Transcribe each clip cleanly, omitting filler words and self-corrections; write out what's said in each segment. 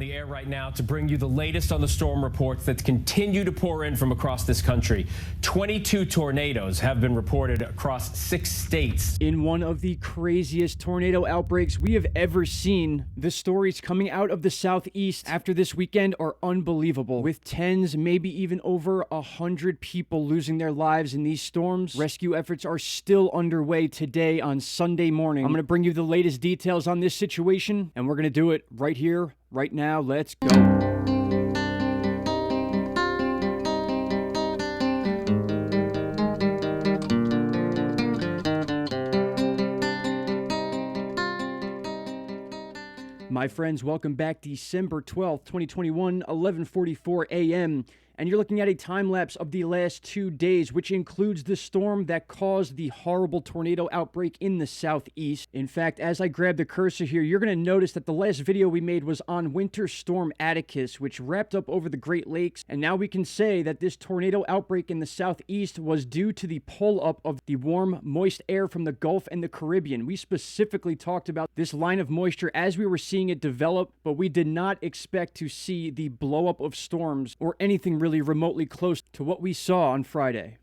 the air right now to bring you the latest on the storm reports that continue to pour in from across this country. 22 tornadoes have been reported across 6 states. In one of the craziest tornado outbreaks we have ever seen, the stories coming out of the southeast after this weekend are unbelievable. With tens, maybe even over 100 people losing their lives in these storms, rescue efforts are still underway today on Sunday morning. I'm going to bring you the latest details on this situation, and we're going to do it right here, right now. Let's go. My friends, welcome back. December 12th, 2021, 11:44 a.m. And you're looking at a time lapse of the last 2 days, which includes the storm that caused the horrible tornado outbreak in the southeast. In fact, as I grab the cursor here, you're going to notice that the last video we made was on Winter Storm Atticus, which wrapped up over the Great Lakes. And now we can say that this tornado outbreak in the southeast was due to the pull-up of the warm, moist air from the Gulf and the Caribbean. We specifically talked about this line of moisture as we were seeing it develop, but we did not expect to see the blow-up of storms or anything really remotely close to what we saw on Friday.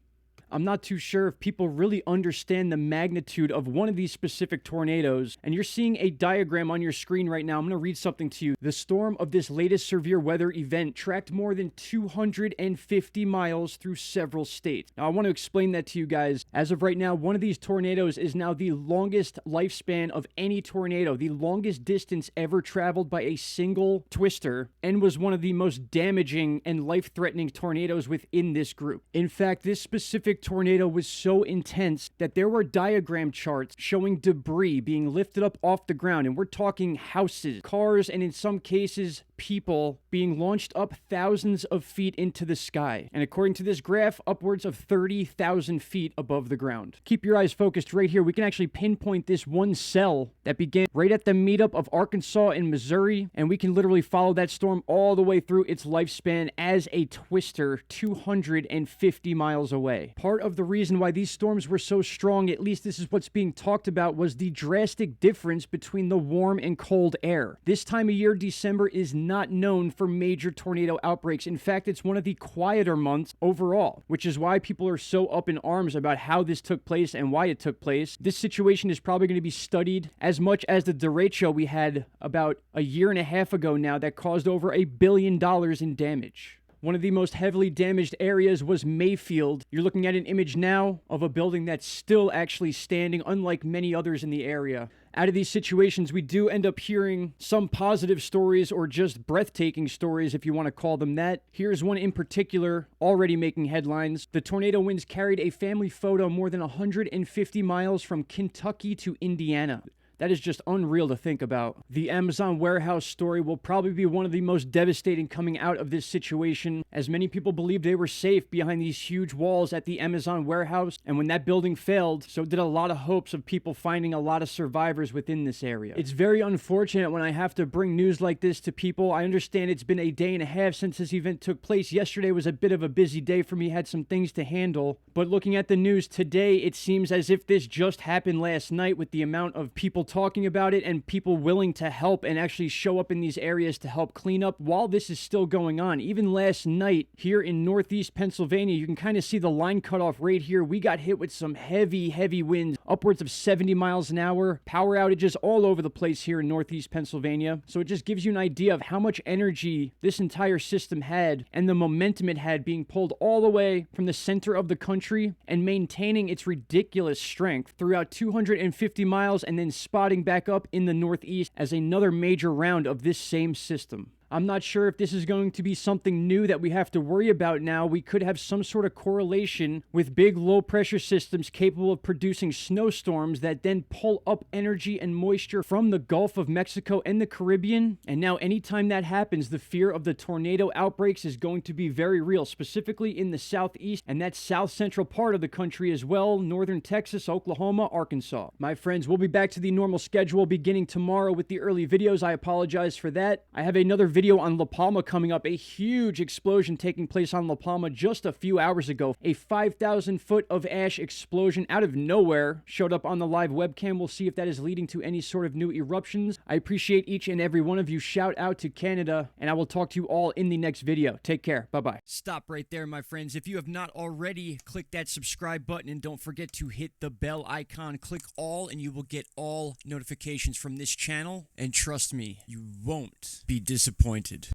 I'm not too sure if people really understand the magnitude of one of these specific tornadoes, and you're seeing a diagram on your screen right now. I'm going to read something to you. The storm of this latest severe weather event tracked more than 250 miles through several states. Now, I want to explain that to you guys. As of right now, one of these tornadoes is now the longest lifespan of any tornado, the longest distance ever traveled by a single twister, and was one of the most damaging and life-threatening tornadoes within this group. In fact, this specific tornado was so intense that there were diagram charts showing debris being lifted up off the ground, and we're talking houses, cars, and in some cases people being launched up thousands of feet into the sky, and according to this graph, upwards of 30,000 feet above the ground. Keep your eyes focused right here. We can actually pinpoint this one cell that began right at the meetup of Arkansas and Missouri, and we can literally follow that storm all the way through its lifespan as a twister 250 miles away. Part of the reason why these storms were so strong, at least this is what's being talked about, was the drastic difference between the warm and cold air. This time of year, December, is not known for major tornado outbreaks. In fact, it's one of the quieter months overall, which is why people are so up in arms about how this took place and why it took place. This situation is probably going to be studied as much as the derecho we had about a year and a half ago now that caused over $1 billion in damage. One of the most heavily damaged areas was Mayfield. You're looking at an image now of a building that's still actually standing, unlike many others in the area. Out of these situations, we do end up hearing some positive stories or just breathtaking stories, if you want to call them that. Here's one in particular, already making headlines. The tornado winds carried a family photo more than 150 miles from Kentucky to Indiana. That is just unreal to think about. The Amazon warehouse story will probably be one of the most devastating coming out of this situation, as many people believed they were safe behind these huge walls at the Amazon warehouse, and when that building failed, so did a lot of hopes of people finding a lot of survivors within this area. It's very unfortunate when I have to bring news like this to people. I understand it's been a day and a half since this event took place. Yesterday was a bit of a busy day for me, had some things to handle, but looking at the news today, it seems as if this just happened last night with the amount of people talking about it and people willing to help and actually show up in these areas to help clean up while this is still going on. Even last night here in northeast Pennsylvania, you can kind of see the line cut off right here. We got hit with some heavy winds, upwards of 70 miles an hour, power outages all over the place here in northeast Pennsylvania. So it just gives you an idea of how much energy this entire system had and the momentum it had being pulled all the way from the center of the country and maintaining its ridiculous strength throughout 250 miles and then spotting back up in the northeast as another major round of this same system. I'm not sure if this is going to be something new that we have to worry about now. We could have some sort of correlation with big low-pressure systems capable of producing snowstorms that then pull up energy and moisture from the Gulf of Mexico and the Caribbean. And now anytime that happens, the fear of the tornado outbreaks is going to be very real, specifically in the southeast and that south-central part of the country as well, northern Texas, Oklahoma, Arkansas. My friends, we'll be back to the normal schedule beginning tomorrow with the early videos. I apologize for that. I have another video video on La Palma coming up. A huge explosion taking place on La Palma just a few hours ago. A 5,000 foot of ash explosion out of nowhere showed up on the live webcam. We'll see if that is leading to any sort of new eruptions. I appreciate each and every one of you. Shout out to Canada, and I will talk to you all in the next video. Take care. Bye-bye. Stop right there, my friends. If you have not already, click that subscribe button, and don't forget to hit the bell icon. Click all, and you will get all notifications from this channel. And trust me, you won't be disappointed.